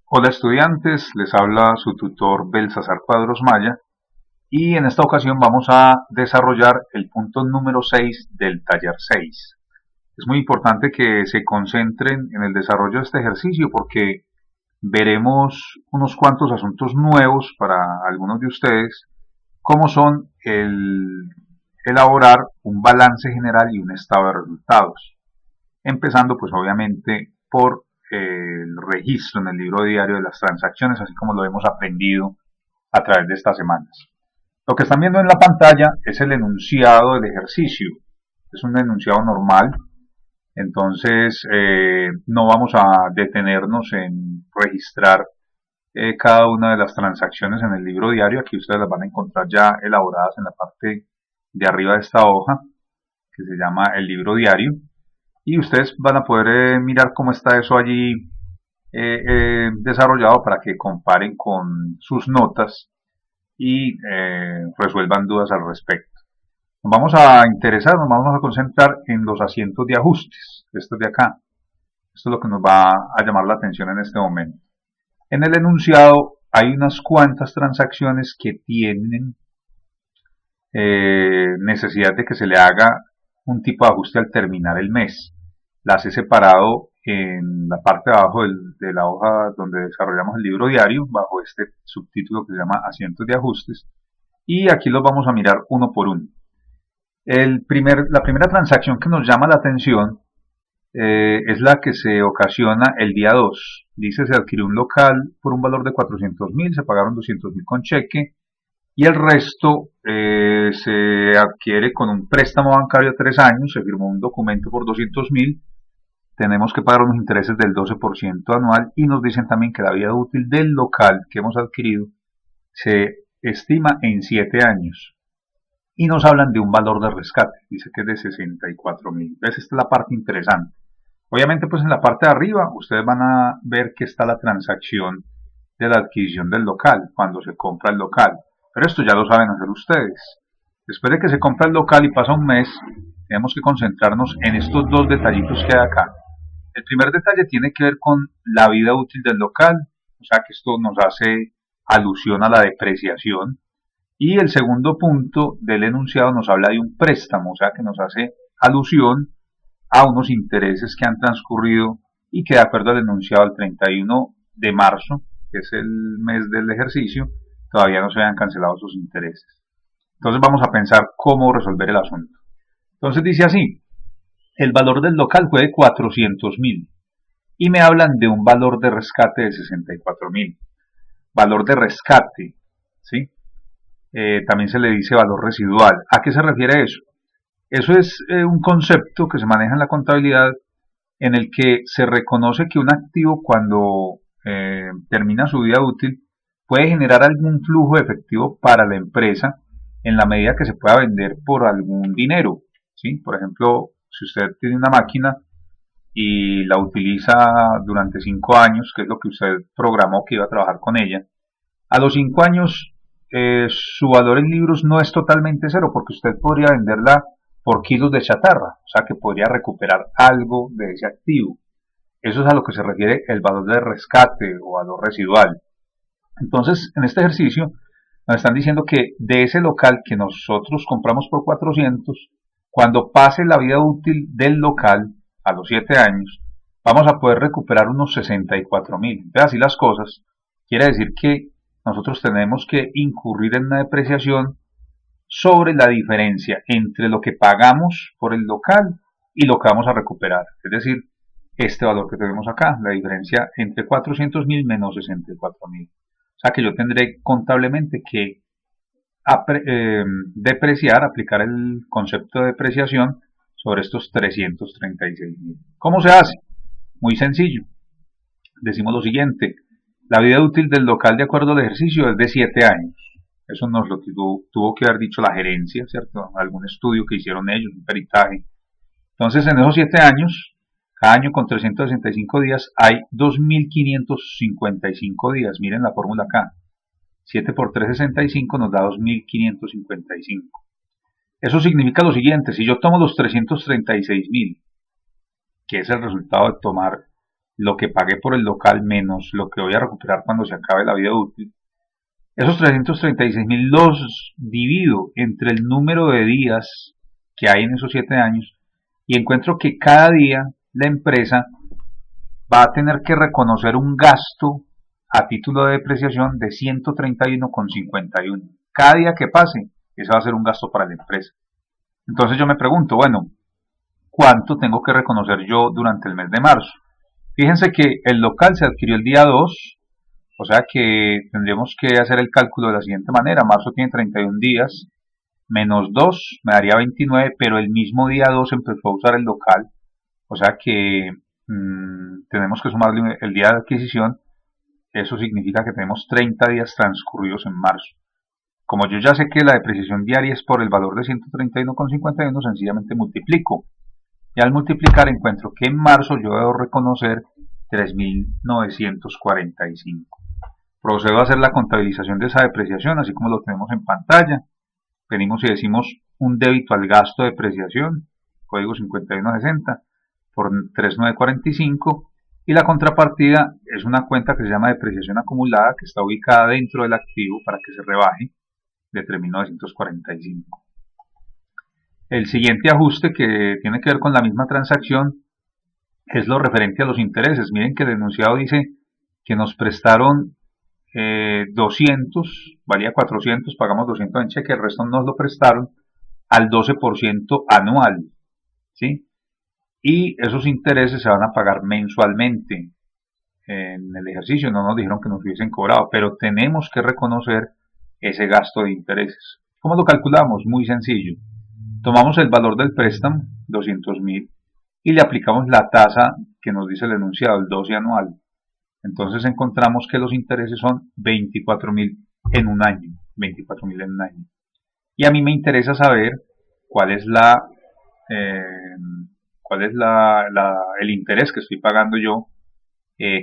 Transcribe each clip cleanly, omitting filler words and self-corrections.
Hola estudiantes, les habla su tutor Belsasar Cuadros Maya y en esta ocasión vamos a desarrollar el punto número 6 del taller 6. Es muy importante que se concentren en el desarrollo de este ejercicio porque veremos unos cuantos asuntos nuevos para algunos de ustedes, como son el elaborar un balance general y un estado de resultados. Empezando pues obviamente por el registro en el libro diario de las transacciones, así como lo hemos aprendido a través de estas semanas. Lo que están viendo en la pantalla es el enunciado del ejercicio. Es un enunciado normal, entonces no vamos a detenernos en registrar cada una de las transacciones en el libro diario. Aquí ustedes las van a encontrar ya elaboradas en la parte de arriba de esta hoja, que se llama el libro diario. Y ustedes van a poder mirar cómo está eso allí desarrollado para que comparen con sus notas y resuelvan dudas al respecto. Nos vamos a interesar, nos vamos a concentrar en los asientos de ajustes, estos de acá. Esto es lo que nos va a llamar la atención en este momento. En el enunciado hay unas cuantas transacciones que tienen necesidad de que se le haga un tipo de ajuste al terminar el mes. Las he separado en la parte de abajo de la hoja donde desarrollamos el libro diario, bajo este subtítulo que se llama asientos de ajustes, y aquí los vamos a mirar uno por uno. La primera transacción que nos llama la atención es la que se ocasiona el día 2. Dice: se adquirió un local por un valor de 400.000, se pagaron 200.000 con cheque, y el resto se adquiere con un préstamo bancario a 3 años, se firmó un documento por 200.000, tenemos que pagar unos intereses del 12% anual, y nos dicen también que la vida útil del local que hemos adquirido se estima en 7 años. Y nos hablan de un valor de rescate, dice que es de 64.000. Esta es la parte interesante. Obviamente pues en la parte de arriba ustedes van a ver que está la transacción de la adquisición del local, cuando se compra el local. Pero esto ya lo saben hacer ustedes. Después de que se compra el local y pasa un mes, tenemos que concentrarnos en estos dos detallitos que hay acá. El primer detalle tiene que ver con la vida útil del local, o sea que esto nos hace alusión a la depreciación. Y el segundo punto del enunciado nos habla de un préstamo, o sea que nos hace alusión a unos intereses que han transcurrido y que de acuerdo al enunciado del 31 de marzo, que es el mes del ejercicio, todavía no se habían cancelado sus intereses. Entonces vamos a pensar cómo resolver el asunto. Entonces dice así: el valor del local fue de 400.000 y me hablan de un valor de rescate de 64.000. Valor de rescate, ¿sí? También se le dice valor residual. ¿A qué se refiere eso? Eso es un concepto que se maneja en la contabilidad, en el que se reconoce que un activo, cuando termina su vida útil, puede generar algún flujo de efectivo para la empresa en la medida que se pueda vender por algún dinero, ¿sí? Por ejemplo, si usted tiene una máquina y la utiliza durante 5 años, que es lo que usted programó que iba a trabajar con ella, a los 5 años su valor en libros no es totalmente cero, porque usted podría venderla por kilos de chatarra, o sea que podría recuperar algo de ese activo. Eso es a lo que se refiere el valor de rescate o valor residual. Entonces, en este ejercicio nos están diciendo que de ese local que nosotros compramos por 400, cuando pase la vida útil del local a los 7 años, vamos a poder recuperar unos 64.000. Entonces, así las cosas, quiere decir que nosotros tenemos que incurrir en una depreciación sobre la diferencia entre lo que pagamos por el local y lo que vamos a recuperar. Es decir, este valor que tenemos acá, la diferencia entre 400.000 menos 64.000. O sea que yo tendré contablemente que depreciar, aplicar el concepto de depreciación sobre estos 336.000. ¿Cómo se hace? Muy sencillo. Decimos lo siguiente: la vida útil del local de acuerdo al ejercicio es de 7 años. Eso nos lo tuvo que haber dicho la gerencia, ¿cierto? Algún estudio que hicieron ellos, un peritaje. Entonces, en esos 7 años, cada año con 365 días, hay 2.555 días. Miren la fórmula acá. 7 por 365 nos da 2.555. Eso significa lo siguiente: si yo tomo los 336.000, que es el resultado de tomar lo que pagué por el local menos lo que voy a recuperar cuando se acabe la vida útil, esos 336.000 los divido entre el número de días que hay en esos 7 años y encuentro que cada día la empresa va a tener que reconocer un gasto a título de depreciación de 131,51. Cada día que pase, eso va a ser un gasto para la empresa. Entonces yo me pregunto, bueno, ¿cuánto tengo que reconocer yo durante el mes de marzo? Fíjense que el local se adquirió el día 2, o sea que tendríamos que hacer el cálculo de la siguiente manera. Marzo tiene 31 días, menos 2 me daría 29, pero el mismo día 2 empezó a usar el local, o sea que tenemos que sumarle el día de adquisición. Eso significa que tenemos 30 días transcurridos en marzo. Como yo ya sé que la depreciación diaria es por el valor de 131,51, sencillamente multiplico. Y al multiplicar encuentro que en marzo yo debo reconocer 3.945. Procedo a hacer la contabilización de esa depreciación, así como lo tenemos en pantalla. Venimos y decimos un débito al gasto de depreciación, código 5160, por 3.945. Y la contrapartida es una cuenta que se llama depreciación acumulada, que está ubicada dentro del activo para que se rebaje de 3.945. El siguiente ajuste, que tiene que ver con la misma transacción, es lo referente a los intereses. Miren que el enunciado dice que nos prestaron 200, valía 400, pagamos 200 en cheque, el resto nos lo prestaron al 12% anual, ¿sí? Y esos intereses se van a pagar mensualmente. En el ejercicio no nos dijeron que nos hubiesen cobrado, pero tenemos que reconocer ese gasto de intereses. ¿Cómo lo calculamos? Muy sencillo. Tomamos el valor del préstamo, 200.000, y le aplicamos la tasa que nos dice el enunciado, el 12 anual. Entonces encontramos que los intereses son 24.000 en un año. 24.000 en un año. Y a mí me interesa saber cuál es el interés que estoy pagando yo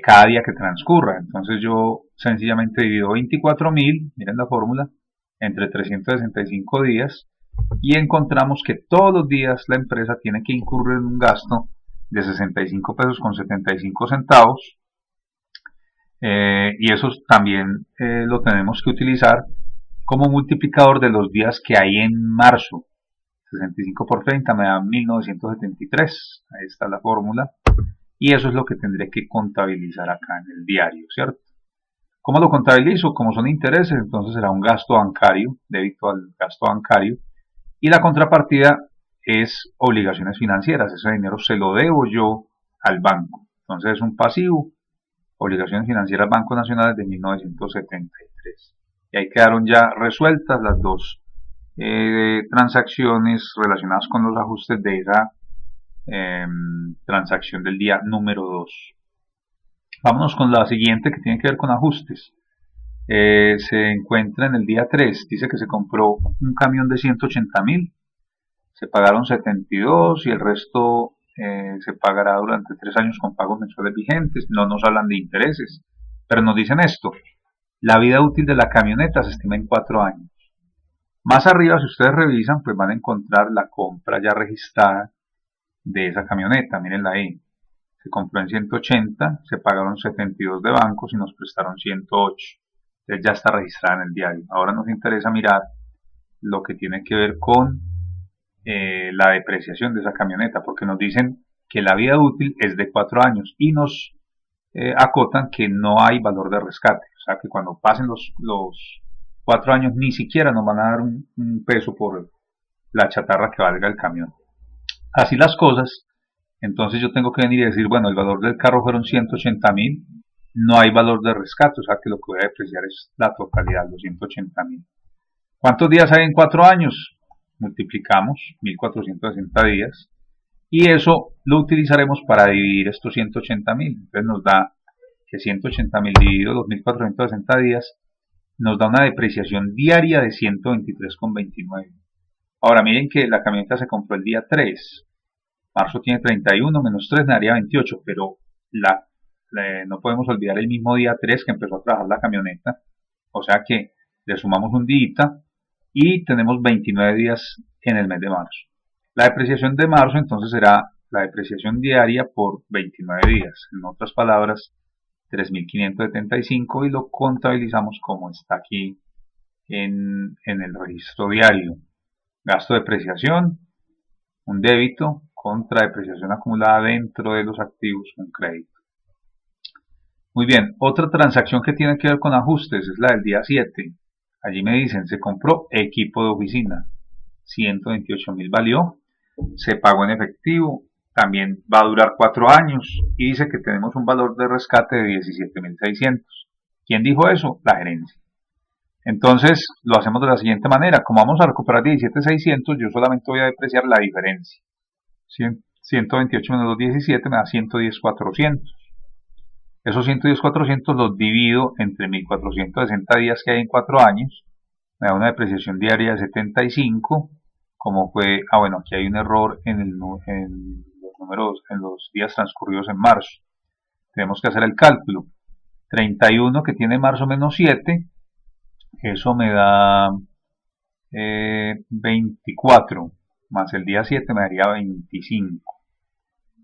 cada día que transcurra. Entonces yo sencillamente divido 24.000, miren la fórmula, entre 365 días y encontramos que todos los días la empresa tiene que incurrir en un gasto de 65 pesos con 75 centavos y eso también lo tenemos que utilizar como multiplicador de los días que hay en marzo. 65 por 30 me da 1973, ahí está la fórmula, y eso es lo que tendré que contabilizar acá en el diario, ¿cierto? ¿Cómo lo contabilizo? Como son intereses, entonces será un gasto bancario, débito al gasto bancario, y la contrapartida es obligaciones financieras, ese dinero se lo debo yo al banco, entonces es un pasivo, obligaciones financieras Banco Nacional de 1973. Y ahí quedaron ya resueltas las dos transacciones relacionadas con los ajustes de esa transacción del día número 2. Vámonos con la siguiente que tiene que ver con ajustes. Se encuentra en el día 3, dice que se compró un camión de 180.000, se pagaron 72 y el resto se pagará durante 3 años con pagos mensuales vigentes. No nos hablan de intereses, pero nos dicen esto: la vida útil de la camioneta se estima en 4 años. Más arriba, si ustedes revisan, pues van a encontrar la compra ya registrada de esa camioneta. Mírenla ahí. Se compró en 180, se pagaron 72 de bancos y nos prestaron 108. Entonces ya está registrada en el diario. Ahora nos interesa mirar lo que tiene que ver con la depreciación de esa camioneta, porque nos dicen que la vida útil es de 4 años y nos acotan que no hay valor de rescate. O sea que cuando pasen los 4 años ni siquiera nos van a dar un peso por la chatarra que valga el camión. Así las cosas, entonces yo tengo que venir y decir, bueno, el valor del carro fueron 180.000, no hay valor de rescate, o sea que lo que voy a depreciar es la totalidad, los 180.000. ¿Cuántos días hay en 4 años? Multiplicamos 1460 días y eso lo utilizaremos para dividir estos 180.000. Entonces nos da que 180.000 dividido los 1460 días nos da una depreciación diaria de 123,29. Ahora miren que la camioneta se compró el día 3. Marzo tiene 31, menos 3 me daría 28, pero no podemos olvidar el mismo día 3 que empezó a trabajar la camioneta. O sea que le sumamos un día y tenemos 29 días en el mes de marzo. La depreciación de marzo entonces será la depreciación diaria por 29 días. En otras palabras, 3.575 y lo contabilizamos como está aquí en el registro diario. Gasto de depreciación, un débito contra depreciación acumulada dentro de los activos, un crédito. Muy bien, otra transacción que tiene que ver con ajustes es la del día 7. Allí me dicen, se compró equipo de oficina, 128.000 valió, se pagó en efectivo, también va a durar 4 años y dice que tenemos un valor de rescate de 17.600. ¿Quién dijo eso? La gerencia. Entonces lo hacemos de la siguiente manera, como vamos a recuperar 17.600, yo solamente voy a depreciar la diferencia. 128 menos los 17 me da 110.400. Esos 110.400 los divido entre 1.460 días que hay en 4 años, me da una depreciación diaria de 75, como fue, bueno, aquí hay un error en los números, en los días transcurridos en marzo. Tenemos que hacer el cálculo. 31 que tiene marzo menos 7, eso me da 24, más el día 7 me daría 25.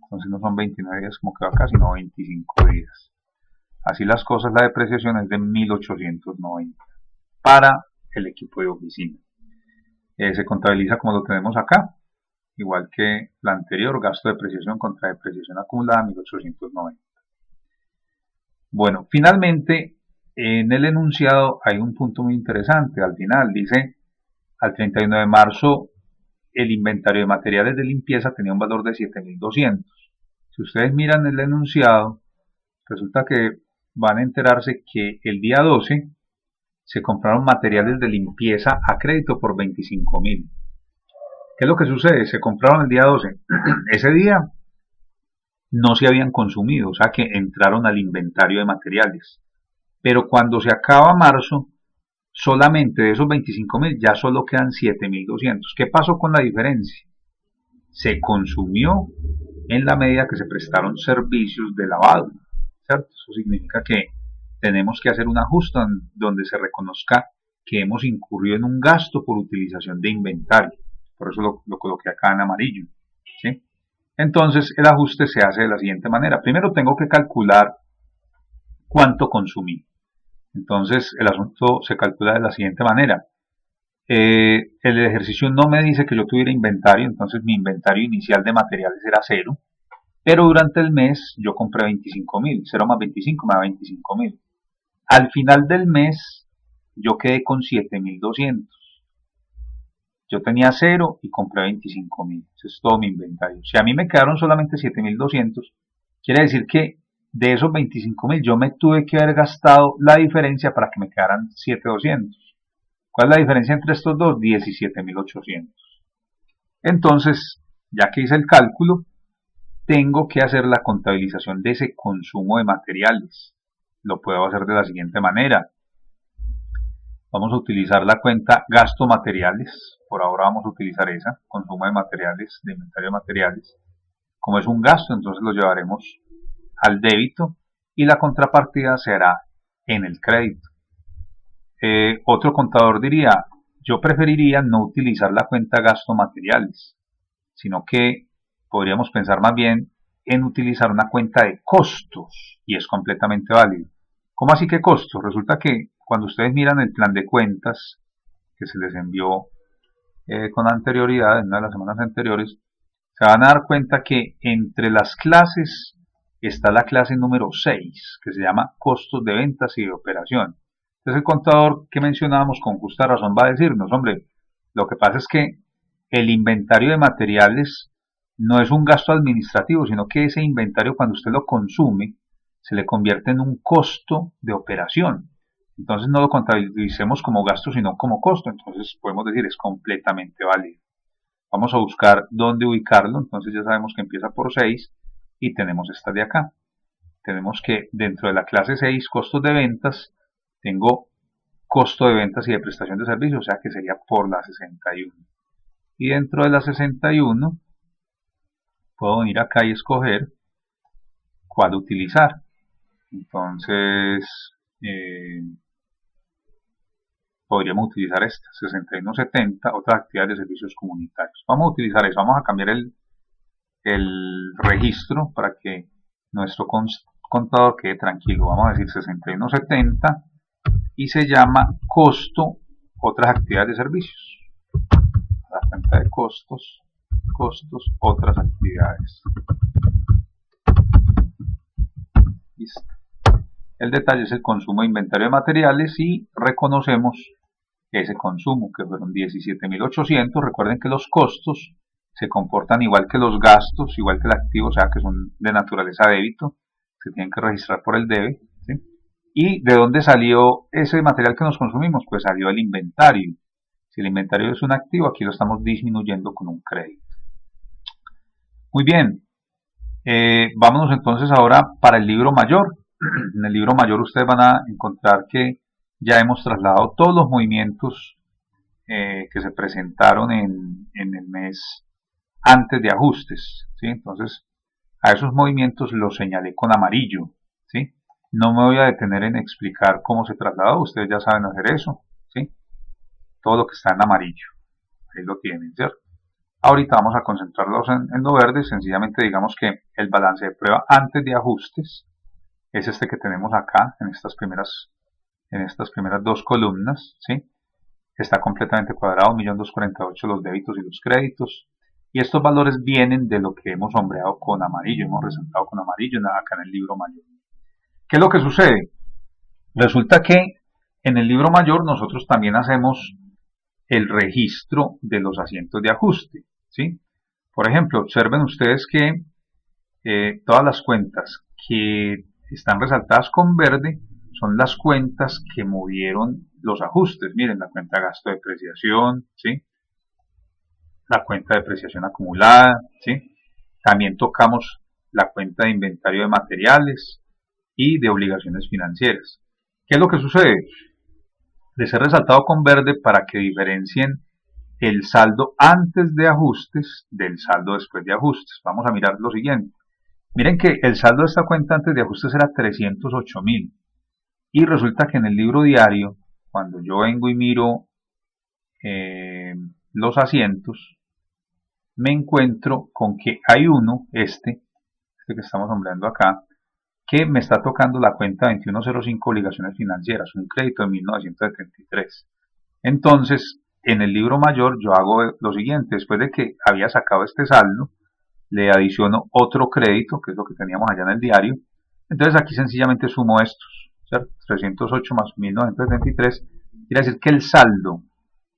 Entonces no son 29 días como quedó acá, sino 25 días. Así las cosas, la depreciación es de 1.890 para el equipo de oficina. Se contabiliza como lo tenemos acá, igual que la anterior, gasto de depreciación contra depreciación acumulada, 1.890. Bueno, finalmente, en el enunciado hay un punto muy interesante. Al final dice, al 31 de marzo, el inventario de materiales de limpieza tenía un valor de 7.200. Si ustedes miran el enunciado, resulta que van a enterarse que el día 12 se compraron materiales de limpieza a crédito por 25.000. ¿Qué es lo que sucede? Se compraron el día 12. Ese día no se habían consumido, o sea que entraron al inventario de materiales. Pero cuando se acaba marzo, solamente de esos 25.000 ya solo quedan 7.200. ¿Qué pasó con la diferencia? Se consumió en la medida que se prestaron servicios de lavado, ¿cierto? Eso significa que tenemos que hacer un ajuste donde se reconozca que hemos incurrido en un gasto por utilización de inventario. Por eso lo coloqué acá en amarillo, ¿sí? Entonces el ajuste se hace de la siguiente manera. Primero tengo que calcular cuánto consumí. Entonces el asunto se calcula de la siguiente manera. El ejercicio no me dice que yo tuviera inventario, entonces mi inventario inicial de materiales era 0, pero durante el mes yo compré 25.000, 0 más 25 me da 25.000. Al final del mes yo quedé con 7.200. Yo tenía 0 y compré 25.000. Eso es todo mi inventario. Si a mí me quedaron solamente 7.200, quiere decir que de esos 25.000 yo me tuve que haber gastado la diferencia para que me quedaran 7.200. ¿Cuál es la diferencia entre estos dos? 17.800. Entonces, ya que hice el cálculo, tengo que hacer la contabilización de ese consumo de materiales. Lo puedo hacer de la siguiente manera. Vamos a utilizar la cuenta gasto materiales. Por ahora vamos a utilizar esa, consumo de materiales, de inventario de materiales. Como es un gasto, entonces lo llevaremos al débito y la contrapartida será en el crédito. Otro contador diría, yo preferiría no utilizar la cuenta gasto materiales, sino que podríamos pensar más bien en utilizar una cuenta de costos y es completamente válido. ¿Cómo así que costos? Resulta que cuando ustedes miran el plan de cuentas que se les envió con anterioridad, en una de las semanas anteriores, se van a dar cuenta que entre las clases está la clase número 6, que se llama costos de ventas y de operación. Entonces el contador que mencionábamos con justa razón va a decirnos, hombre, lo que pasa es que el inventario de materiales no es un gasto administrativo, sino que ese inventario cuando usted lo consume se le convierte en un costo de operación. Entonces no lo contabilicemos como gasto, sino como costo. Entonces podemos decir es completamente válido. Vamos a buscar dónde ubicarlo. Entonces ya sabemos que empieza por 6 y tenemos esta de acá. Tenemos que dentro de la clase 6, costos de ventas, tengo costo de ventas y de prestación de servicios, o sea que sería por la 61. Y dentro de la 61 puedo venir acá y escoger cuál utilizar. Entonces podríamos utilizar esta, 6170, otras actividades de servicios comunitarios. Vamos a utilizar eso, vamos a cambiar el registro para que nuestro contador quede tranquilo. Vamos a decir 61.70 y se llama costo otras actividades de servicios. La cuenta de costos, otras actividades. Listo. El detalle es el consumo de inventario de materiales y reconocemos ese consumo que fueron 17.800. Recuerden que los costos se comportan igual que los gastos, igual que el activo, o sea que son de naturaleza débito, se tienen que registrar por el debe. ¿Sí? ¿Y de dónde salió ese material que nos consumimos? Pues salió del inventario. Si el inventario es un activo, aquí lo estamos disminuyendo con un crédito. Muy bien, vámonos entonces ahora para el libro mayor. En el libro mayor ustedes van a encontrar que ya hemos trasladado todos los movimientos que se presentaron en el mes antes de ajustes. ¿Sí? Entonces, a esos movimientos los señalé con amarillo. ¿Sí? No me voy a detener en explicar cómo se trasladó, ustedes ya saben hacer eso. ¿Sí? Todo lo que está en amarillo, ahí lo tienen, ¿cierto? Ahorita vamos a concentrarlos en lo verde. Sencillamente digamos que el balance de prueba antes de ajustes es este que tenemos acá en estas primeras dos columnas, ¿sí? Está completamente cuadrado, 1.248.000 los débitos y los créditos. Y estos valores vienen de lo que hemos sombreado con amarillo, hemos resaltado con amarillo acá en el libro mayor. ¿Qué es lo que sucede? Resulta que en el libro mayor nosotros también hacemos el registro de los asientos de ajuste, ¿sí? Por ejemplo, observen ustedes que todas las cuentas que están resaltadas con verde son las cuentas que movieron los ajustes. Miren, la cuenta de gasto de depreciación, ¿sí? La cuenta de depreciación acumulada, ¿sí? También tocamos la cuenta de inventario de materiales y de obligaciones financieras. ¿Qué es lo que sucede? Les he resaltado con verde para que diferencien el saldo antes de ajustes del saldo después de ajustes. Vamos a mirar lo siguiente. Miren que el saldo de esta cuenta antes de ajustes era 308.000. Y resulta que en el libro diario, cuando yo vengo y miro los asientos, me encuentro con que hay uno, este que estamos nombrando acá, que me está tocando la cuenta 2105 obligaciones financieras, un crédito de 1973. Entonces, en el libro mayor yo hago lo siguiente, después de que había sacado este saldo, le adiciono otro crédito, que es lo que teníamos allá en el diario. Entonces aquí sencillamente sumo estos, ¿cierto? 308 más 1973, quiere decir que el saldo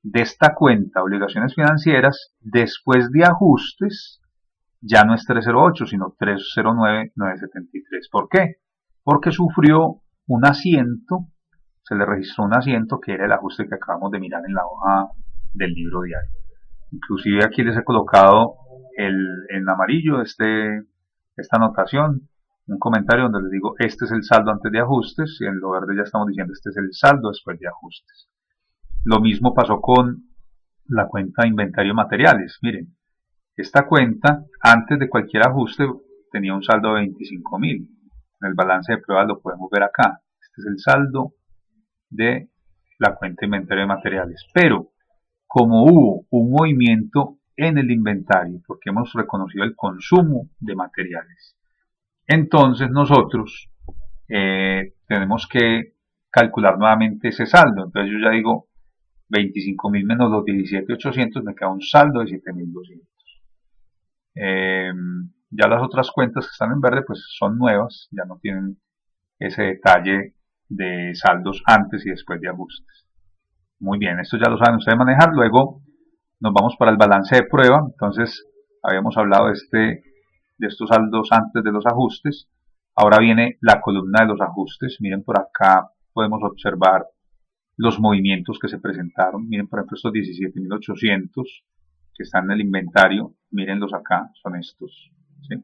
de esta cuenta, obligaciones financieras, después de ajustes, ya no es 308, sino 309.973. ¿Por qué? Porque sufrió un asiento, se le registró un asiento que era el ajuste que acabamos de mirar en la hoja del libro diario. Inclusive aquí les he colocado en amarillo esta anotación, un comentario donde les digo este es el saldo antes de ajustes, y en lo verde ya estamos diciendo este es el saldo después de ajustes. Lo mismo pasó con la cuenta de inventario de materiales. Miren, esta cuenta antes de cualquier ajuste tenía un saldo de 25.000. En el balance de pruebas lo podemos ver acá. Este es el saldo de la cuenta de inventario de materiales. Pero como hubo un movimiento en el inventario, porque hemos reconocido el consumo de materiales, entonces nosotros tenemos que calcular nuevamente ese saldo. Entonces yo ya digo 25.000 menos los 17.800, me queda un saldo de 7.200. Ya las otras cuentas que están en verde pues son nuevas, ya no tienen ese detalle de saldos antes y después de ajustes. Muy bien, esto ya lo saben ustedes manejar. Luego nos vamos para el balance de prueba. Entonces habíamos hablado de estos saldos antes de los ajustes. Ahora viene la columna de los ajustes. Miren, por acá podemos observar los movimientos que se presentaron. Miren, por ejemplo, estos 17.800 que están en el inventario. Mírenlos acá, son estos, ¿sí?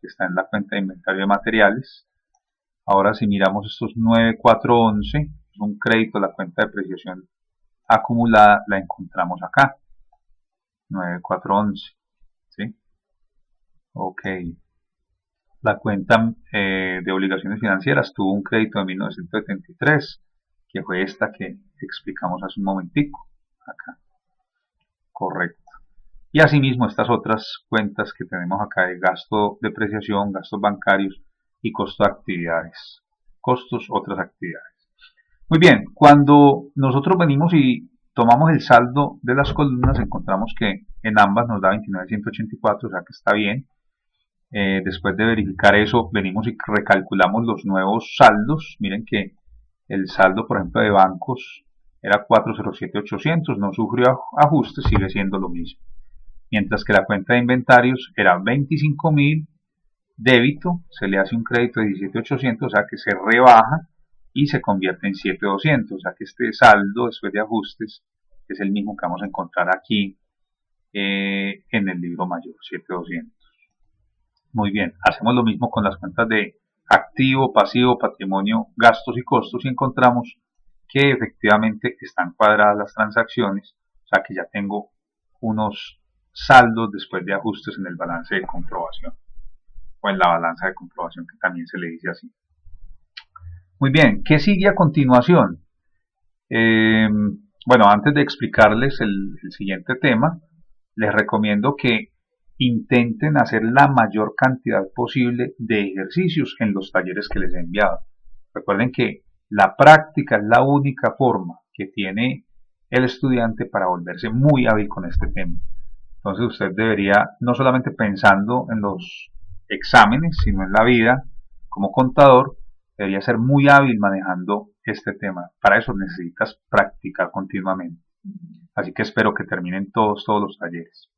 Que están en la cuenta de inventario de materiales. Ahora si miramos estos 9.411, es un crédito a la cuenta de depreciación acumulada, la encontramos acá. 9.411, ¿sí? Ok. La cuenta de obligaciones financieras tuvo un crédito de 1973, que fue esta que explicamos hace un momentico. Acá. Correcto. Y asimismo estas otras cuentas que tenemos acá de gasto, depreciación, gastos bancarios y costo de actividades. Costos, otras actividades. Muy bien, cuando nosotros venimos y tomamos el saldo de las columnas, encontramos que en ambas nos da 29.184, o sea que está bien. Después de verificar eso, venimos y recalculamos los nuevos saldos. Miren que el saldo, por ejemplo, de bancos era 407.800, no sufrió ajustes, sigue siendo lo mismo. Mientras que la cuenta de inventarios era 25.000, débito, se le hace un crédito de 17.800, o sea que se rebaja y se convierte en 7.200, o sea que este saldo después de ajustes es el mismo que vamos a encontrar aquí en el libro mayor, 7.200. Muy bien, hacemos lo mismo con las cuentas de activo, pasivo, patrimonio, gastos y costos y encontramos que efectivamente están cuadradas las transacciones, o sea que ya tengo unos saldos después de ajustes en el balance de comprobación o en la balanza de comprobación, que también se le dice así. Muy bien, ¿qué sigue a continuación? Bueno, antes de explicarles el siguiente tema, les recomiendo que intenten hacer la mayor cantidad posible de ejercicios en los talleres que les he enviado. Recuerden que la práctica es la única forma que tiene el estudiante para volverse muy hábil con este tema. Entonces usted debería, no solamente pensando en los exámenes, sino en la vida, como contador, debería ser muy hábil manejando este tema. Para eso necesitas practicar continuamente. Así que espero que terminen todos los talleres.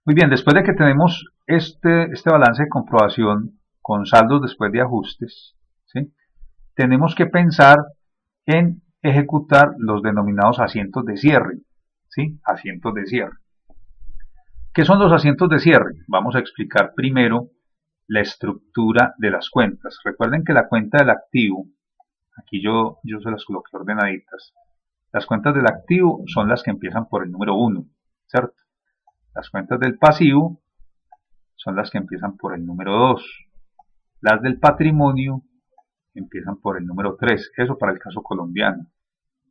Muy bien, después de que tenemos este balance de comprobación con saldos después de ajustes, ¿sí? Tenemos que pensar en ejecutar los denominados asientos de cierre, ¿sí? Asientos de cierre. ¿Qué son los asientos de cierre? Vamos a explicar primero la estructura de las cuentas. Recuerden que la cuenta del activo, aquí yo se las coloqué ordenaditas. Las cuentas del activo son las que empiezan por el número 1, ¿cierto? Las cuentas del pasivo son las que empiezan por el número 2. Las del patrimonio empiezan por el número 3. Eso para el caso colombiano.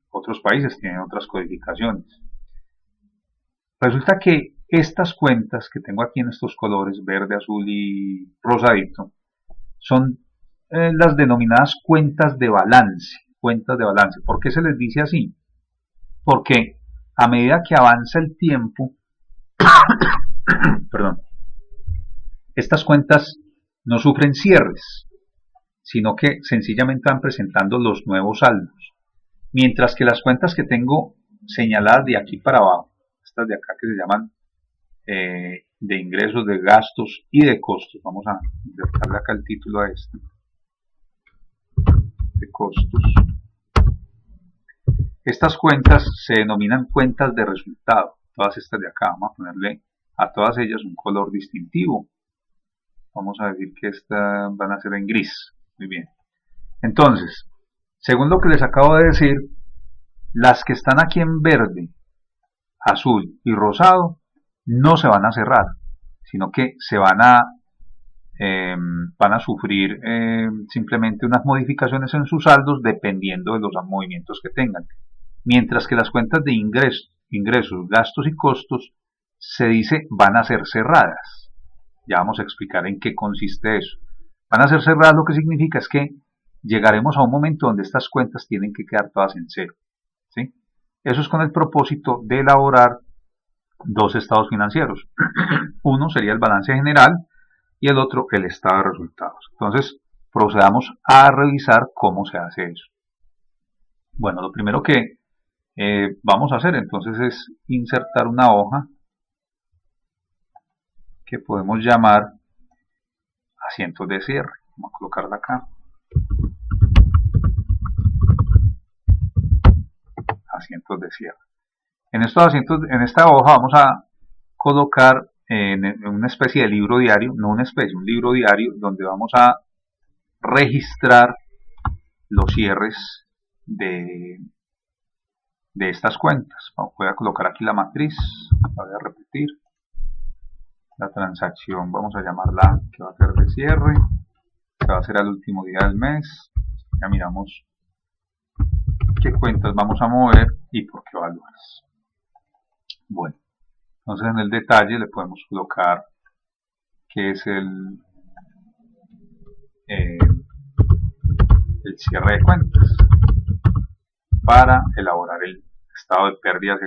Otros países tienen otras codificaciones. Resulta que estas cuentas que tengo aquí en estos colores, verde, azul y rosadito, son las denominadas cuentas de balance. Cuentas de balance. ¿Por qué se les dice así? Porque a medida que avanza el tiempo, perdón, estas cuentas no sufren cierres, sino que sencillamente van presentando los nuevos saldos. Mientras que las cuentas que tengo señaladas de aquí para abajo, estas de acá que se llaman de ingresos, de gastos y de costos, vamos a insertarle acá el título a este, de costos. Estas cuentas se denominan cuentas de resultado, todas estas de acá, vamos a ponerle a todas ellas un color distintivo. Vamos a decir que estas van a ser en gris. Muy bien. Entonces, según lo que les acabo de decir, las que están aquí en verde, azul y rosado no se van a cerrar, sino que se van a sufrir simplemente unas modificaciones en sus saldos dependiendo de los movimientos que tengan. Mientras que las cuentas de ingresos, gastos y costos se dice van a ser cerradas. Ya vamos a explicar en qué consiste eso. Van a ser cerradas, lo que significa es que llegaremos a un momento donde estas cuentas tienen que quedar todas en cero, ¿sí? Eso es con el propósito de elaborar dos estados financieros. Uno sería el balance general y el otro el estado de resultados. Entonces, procedamos a revisar cómo se hace eso. Bueno, lo primero que vamos a hacer entonces es insertar una hoja que podemos llamar asientos de cierre. Vamos a colocarla acá. Asientos de cierre. En estos asientos, en esta hoja vamos a colocar en una especie de libro diario, no una especie, un libro diario donde vamos a registrar los cierres de estas cuentas. Voy a colocar aquí la matriz, voy a repetir. La transacción vamos a llamarla que va a ser de cierre, que va a ser al último día del mes. Ya miramos qué cuentas vamos a mover y por qué valores. Bueno, Entonces en el detalle le podemos colocar que es eh, el cierre de cuentas para elaborar el estado de pérdidas